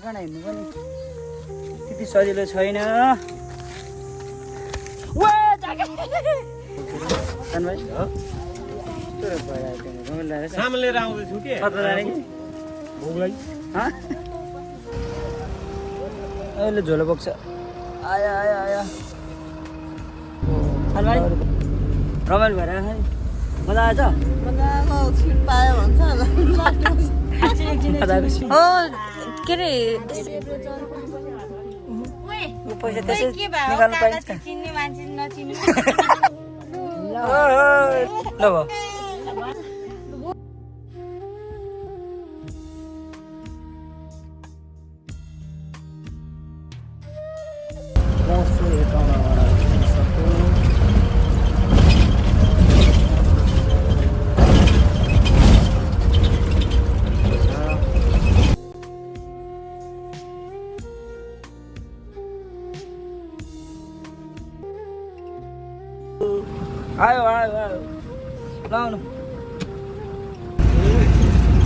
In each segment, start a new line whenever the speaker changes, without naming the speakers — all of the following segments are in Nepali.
कहाँ हिँड्नु पनि त्यति सजिलो छैन।
सामान लिएर आउँदैछु के भोगलाई
अहिले झोलो बोक्छ। आया आया आया भाइ रमाइलो भएर मजा आएछ।
मजाको सिट पायो भन्छ
हो के अरे
पैसा त्यसै निकाल्नु पाइन्छ।
चिन्ने मान्छे नचिन्ने
ल भयो आयो आयो आयो लाउनु।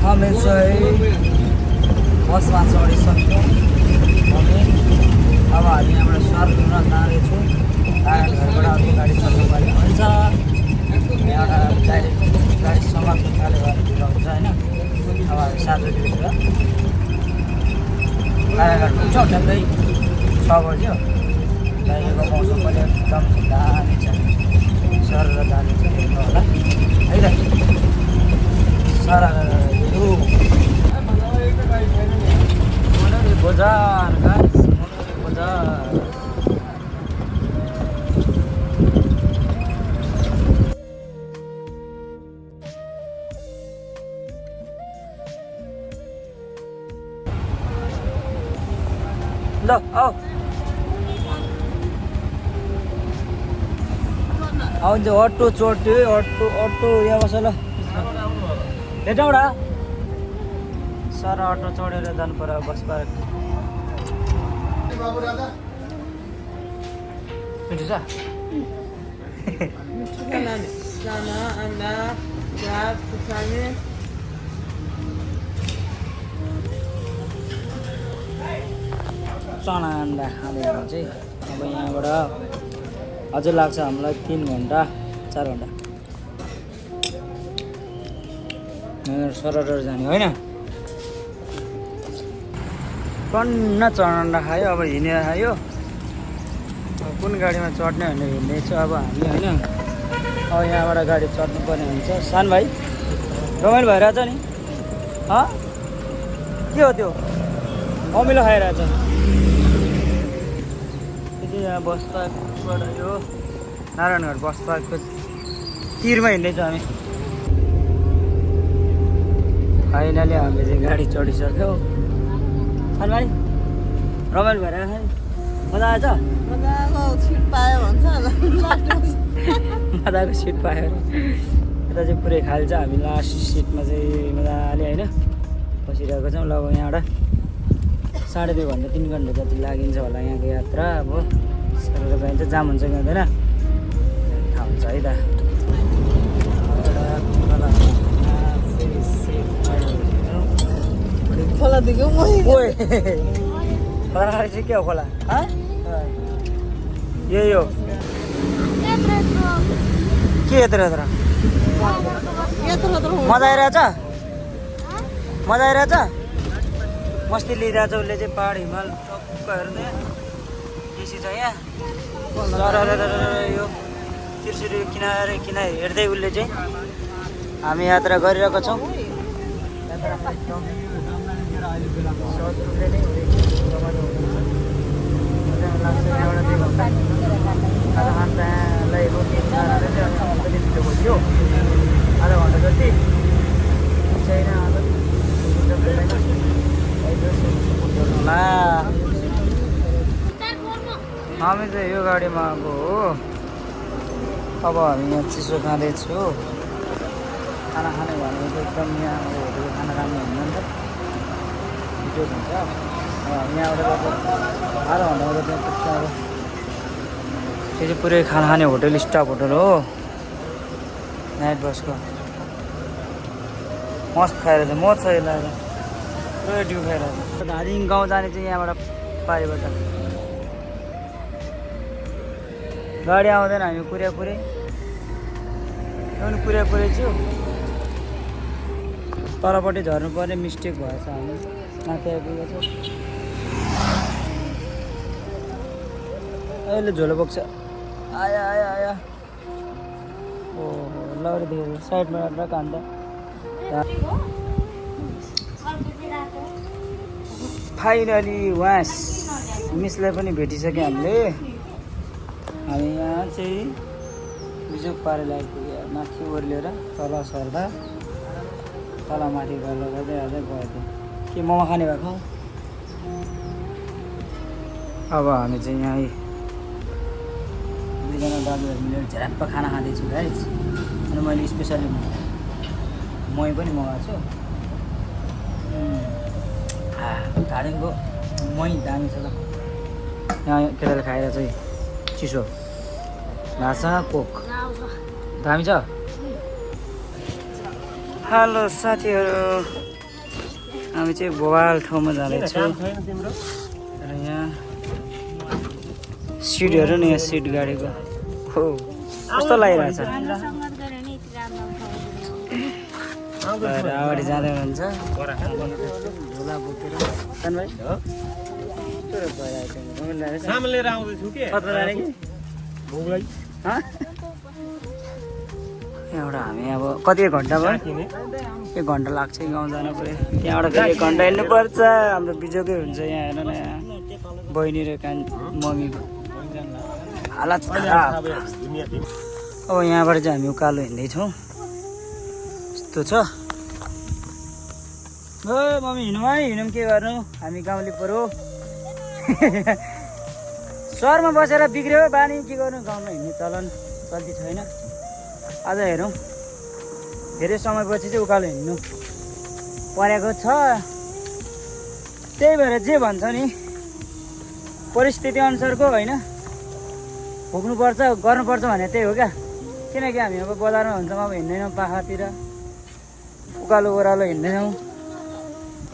हामी चाहिँ बसमा चढिसक्यौँ। अब हामी यहाँबाट सर्कुलमा जाँदैछौँ। घरबाट अर्को गाडी चढ्नु पर्ने हुन्छ। एउटा डाइरेक्ट गाडी समाप्त खाले गरेर हुन्छ होइन। अब हामी 7 बजीतिर गाडीघाट पुग्छौँ। ठ्याक्कै 6 बज्यो। दाइको मौसम पनि एकदम दामी छ। सरर जाने छ हेर्नु होला है त। सरर बजार गाइस, बजार ल आऊ आउँछ। अटो चढ्यो अटो यहाँ बस ल भेटौँडा। सर अटो चढेर जानु पर्यो बस पार्क। मिठो छ चना अन्डा खाँदै चाहिँ। अब यहाँबाट अझै लाग्छ हामीलाई 3 घन्टा 4 घन्टा सरर जाने होइन। टन्न चढ्न खायो। अब हिँडेर खायो। कुन गाडीमा चढ्ने भनेर हिँड्दैछ अब हामी होइन। अब यहाँबाट गाडी चढ्नु पर्ने हुन्छ। सान भाइ रमाइलो भइरहेछ नि। के हो त्यो अमिलो खाइरहेछ। यहाँ बस पार्कबाट यो नारायणगढ बस पार्कको तिरमा हिँड्दैछौँ हामी। फाइनली हामीले चाहिँ गाडी चढिसक्यौँ। भाइ रमाइलो भएर मजा आएछ।
मजाको सिट पायो भन्छ
मजाको सिट पायो। यता चाहिँ पुरै खाली छ। हामी लास्ट सिटमा चाहिँ मजाले होइन बसिरहेको छौँ। ल अब यहाँबाट 2.5 घन्टा 3 घन्टा जति लागिन्छ होला यहाँको यात्रा। अब सरेर जाइन्छ। जाम हुन्छ कि हुँदैन थाहा हुन्छ है त।
खोला दिएको
खोला चाहिँ के हो खोला यही हो के यत्र यत्र मजा आइरहेछ। मजा आइरहेछ। मस्ती लिइरहेछ उसले चाहिँ। पहाड हिमाल टक्क हेर्ने बेसी छ यहाँ। यो त्रिशुली किनारे किनारे हेर्दै उसले चाहिँ हामी यात्रा गरिरहेको छौँ। यात्रामा एकदम सजिलो नै रमाइलो लाग्छ। यहाँबाट 2 घन्टा आधा घन्टालाई रोटी खानाले चाहिँ अलि छिटो बज्यो। आधा घन्टा जति छैन होला। हामी चाहिँ यो गाडीमा आएको हो। अब हामी यहाँ चिसो खाँदैछु। खाना खाने भनेको एकदम यहाँ होटेलको खाना राम्रो हुँदैन नि त, मिठो हुन्छ। हामी यहाँबाट आधा घन्टामा त त्यहाँ पुग्छ। अब त्यो चाहिँ पुरै खाना खाने होटल स्टाफ होटल हो नाइट बसको। मस्त खाएर चाहिँ म छ यसलाई रोय ड्यु फेर धादिङ गाउँ जाने चाहिँ यहाँबाट पारिबाट गाडी आउँदैन हामी पुरै पुरै छु तलपट्टि झर्नु पर्ने मिस्टेक भएछ हामी माथि आइपुगेको छ अहिले झोलो बोक्छ आया आया आया ओहो लौरी देखेको साइडमा एउटा कान्दा फाइनली उहाँ मिसलाई पनि भेटिसक्यो हामीले हामी यहाँ चाहिँ बिजोक पारेर आइपुग्यो माथि ओर्लिएर तल सर्दा तल माथि गर्दा गर्दै गर्दै गयो त्यो के मोमो खाने भएको अब हामी चाहिँ यहाँ दुईजना दाजुहरू मिलेर झ्याप्प खाना खाँदैछु गाइस अनि मैले स्पेसली मही पनि मगाएको छु धादिङको मही दामी छ त यहाँ केटाले खाएर चाहिँ चिसो भाषा कोक दामी छ हेलो साथीहरू हामी चाहिँ बोवाल ठाउँमा जाँदैछौँ र यहाँ सिटहरू नि यहाँ सिट गाडीको हो कस्तो लागिरहेछ अगाडि जाँदै हुनुहुन्छ झोला बोकेर
सामले आउँदैछु के
यहाँबाट हामी अब कति घन्टा भयो 1 घन्टा लाग्छ गाउँ जान पऱ्यो त्यहाँबाट फेरि 1 घन्टा हिँड्नुपर्छ हाम्रो बिजोकै हुन्छ यहाँ हेर्नु न यहाँ बहिनी र मम्मीको हालत खराब अब यहाँबाट चाहिँ हामी उकालो हिँड्दैछौँ यस्तो छ ओ मम्मी हिँडौँ है हिँडौँ के गर्नु हामी गाउँले पऱ्यो सहरमा बसेर बिग्रियो बानी के गर्नु गाउँमा हिँड्ने चलन चल्ती छैन आज हेरौँ धेरै समयपछि चाहिँ उकालो हिँड्नु परेको छ त्यही भएर जे भन्छ नि परिस्थिति अनुसारको होइन भोग्नुपर्छ गर्नुपर्छ भने त्यही हो क्या किनकि हामी अब बजारमा हुन्छौँ अब हिँड्दैनौँ पाखातिर उकालो ओह्रालो हिँड्दैनौँ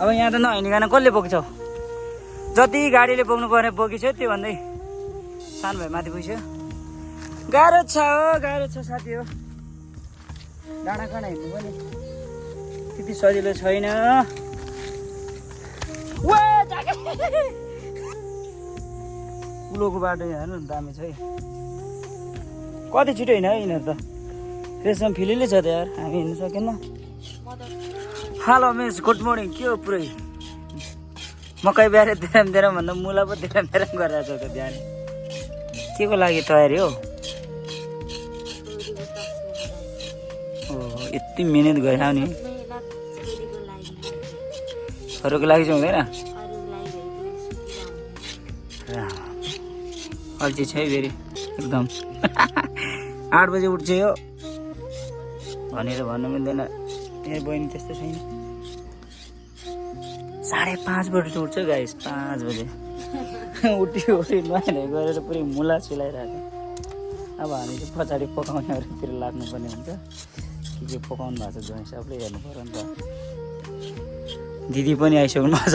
अब यहाँ त नहिँडिकन कसले बोक्छौ जति गाडीले बोक्नु पर्ने बोकिसक्यो त्यो भन्दै सानो भाइ माथि पुग्यो गाह्रो छ साथी हो डाँडा काँडा हिँड्नु पनि त्यति सजिलो छैन उलोको बाटो हेर्नु न दामी छ है कति छिटो हिँड्यो है यिनीहरू त रेसम फिलिलै छ त यार हामी हिँड्नु सकेन हेलो मिस गुड मर्निङ के हो पुरै मकै बिहार तेराम भन्दा मुला पो तेराम गरिरहेको छ त बिहान के को लागि तयारी हो यति मिहिनेत गरिरह नि अरूको लागि चाहिँ हुँदैन अल्छी छ है फेरि एकदम 8 बजे उठ्छ यो भनेर भन्नु मिल्दैन ए बहिनी त्यस्तो छैन 5:30 बजे उठ्छ गाइस 5 बजे उठी नुहाएर गएर पुरै मुला सिलाइरहेको अब हामी चाहिँ पछाडि पकाउनेहरूतिर लाग्नुपर्ने हुन्छ के पकाउनु भएको छ जो हिसाबले हेर्नु पर्यो नि त दिदी पनि आइसक्नु भएको छ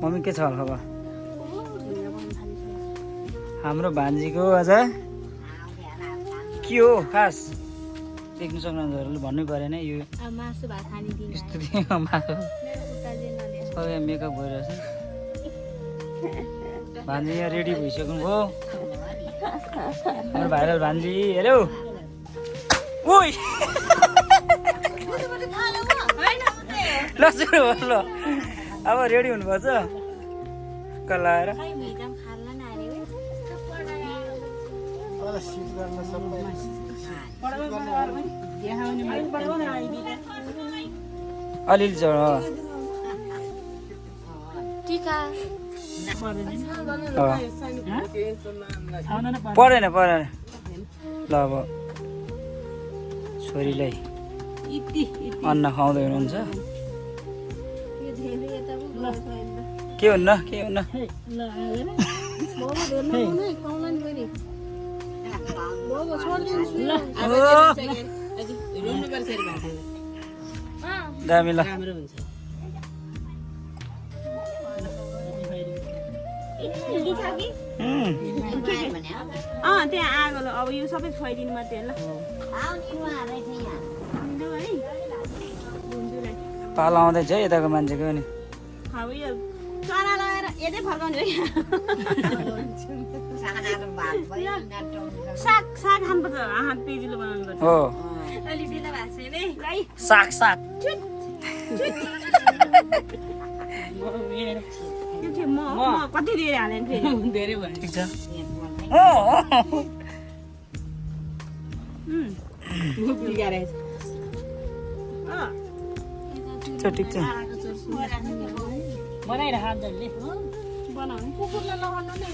मम्मी के छ खबर हाम्रो भान्जीको आज के हो खास देख्नु सक्नुहुन्छहरूले भन्नै परेन यो यस्तो मेकअप भइरहेछ भान्जी यहाँ रेडी भइसक्नु भयो हाम्रो भाइरल भान्जी हेऱ्यौ ओइ ल सुरु ल अब रेडी हुनुपर्छ कलाएर अलिअलि छ परेन ल अब छोरीलाई अन्न खुवाउँदै हुनुहुन्छ के हुन्न दामी ल
त्यहाँ आगो ल अब यो सबै खुवाइदिनु मात्रै ल
पालो आउँदैछ है यताको मान्छेको नि
अब यो चना लगाएर यतै फर्काउने हो साग साग खानुपर्छ हात पेजिलो बनाउनु पर्छ
हो
अलि बेला भएको छैन है
साग साग
त्यो चाहिँ म कति धेरै हालेँ फेरि धेरै भयो
ठिक छ ठिक छ
बनाइरह जसले बनाउने कुकुरलाई लगाउनु नै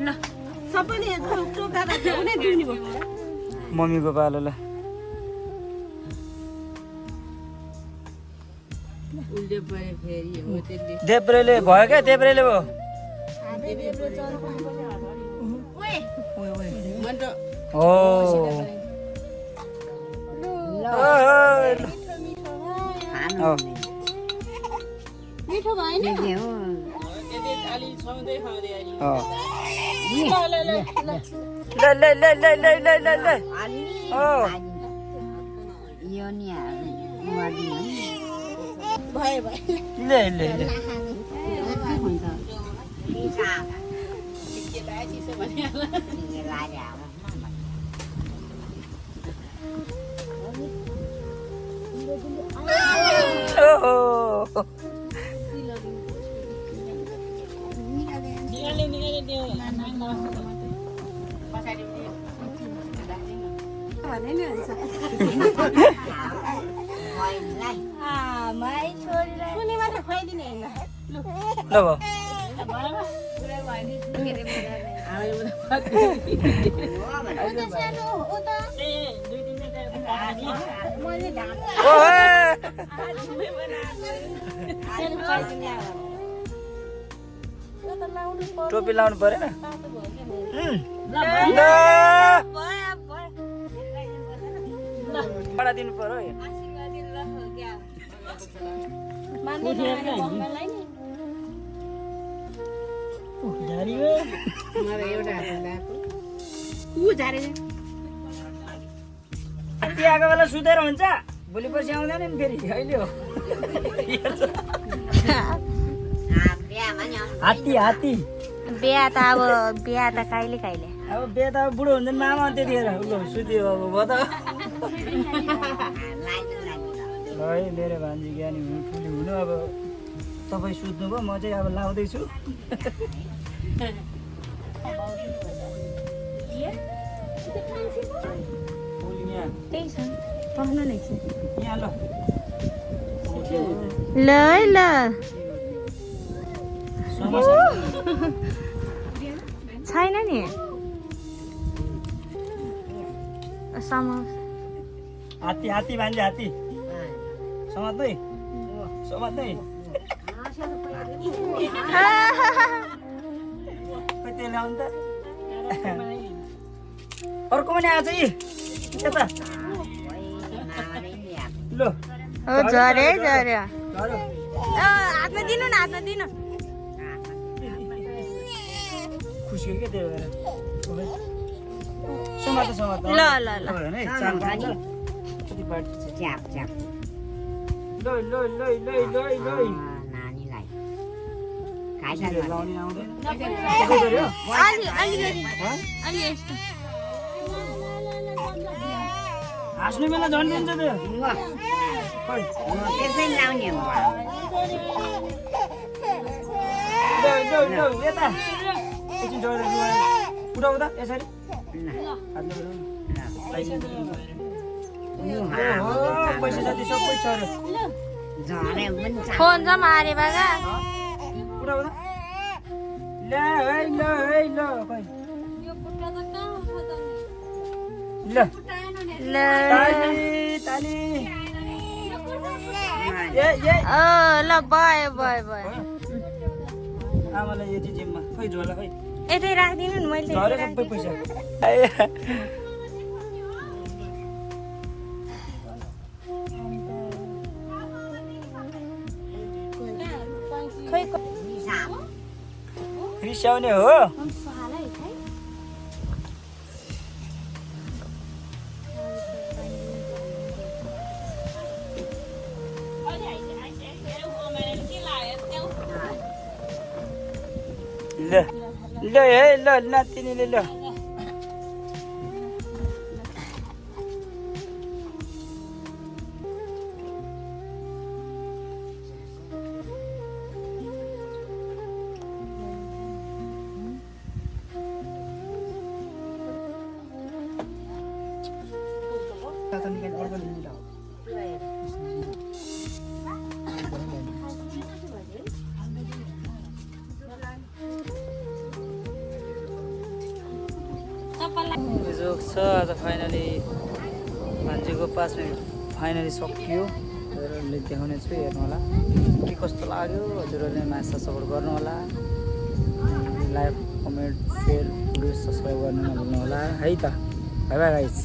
ल सबैले चोका नै दिउने भयो
मम्मीको पालो ल देब्रेले भयो क्या देब्रेले भयो हो
मिठो भएन छोरीले मात्र खुवाइदिने
ल भयो टोपी लाउनु परेन बडा दिनु पर्यो हात्ती आएको बेला सुतेर हुन्छ भोलि पर्सि आउँदैन नि फेरि अहिले हो हात्ती हात्ती
बिहा त अब बिहा त कहिले कहिले
अब बिहा त अब बुढो हुन्छ मामा त्यतिखेर ल सुत्यो अब भयो त है मेरो भान्जी ज्ञानी हुनु ठुली हुनु अब तपाईँ सुत्नुभयो म चाहिँ अब लाउँदैछु
त्यही छ पक्नु नै छ
यहाँ ल
ल ल छैन नि
हात्ती हात्ती भान्जी हात्ती समात्दै समात्दै खोइ त्यो ल्याउनु त अर्को पनि आएछ यी यता ल
हो झरे झऱ्यो
झऱ्यो
हातमा दिनु न हातमा दिनु
खुसी के त्यो भएर समात समात
ल ल ल
है चाम खान्छ कति पार्टी छ
च्याप च्याप
ल ल ल ल ल ल
नानीलाई
खाइसक्यो लाउनी आउँदैन के गर्यो
अलि अलिकति अलि यस्तो
हाँस्नु बेला झन् दिन्छ त्यो खै
त्यसै लाउने हो
ल ल ल यता एकछिन डरेर उठाउ त यसरी हातले उठाउ पैसा जति सबै छ अरे
झरे पनि
फोन छ मारे बागा
उठाउ त ल है ल है ल खै ल
ल
ताली ताली ए ए
ल भयो भयो भयो
आमालाई यति जिम्मा खै झोला खै
यतै राखिदिनु नि मैले
झऱ्यो सबै पैसा रिसाउने हो ल ल है ल नातिनीले ल जोक छ आज फाइनली मान्छेको 5 मिनट फाइनली सकियो हजुरहरूले देखाउने छु हेर्नु होला के कस्तो लाग्यो हजुरहरूले माछा सपोर्ट गर्नु होला like comment share video subscribe गर्नु नभुल्नु होला है त बाइ बाइ गाइस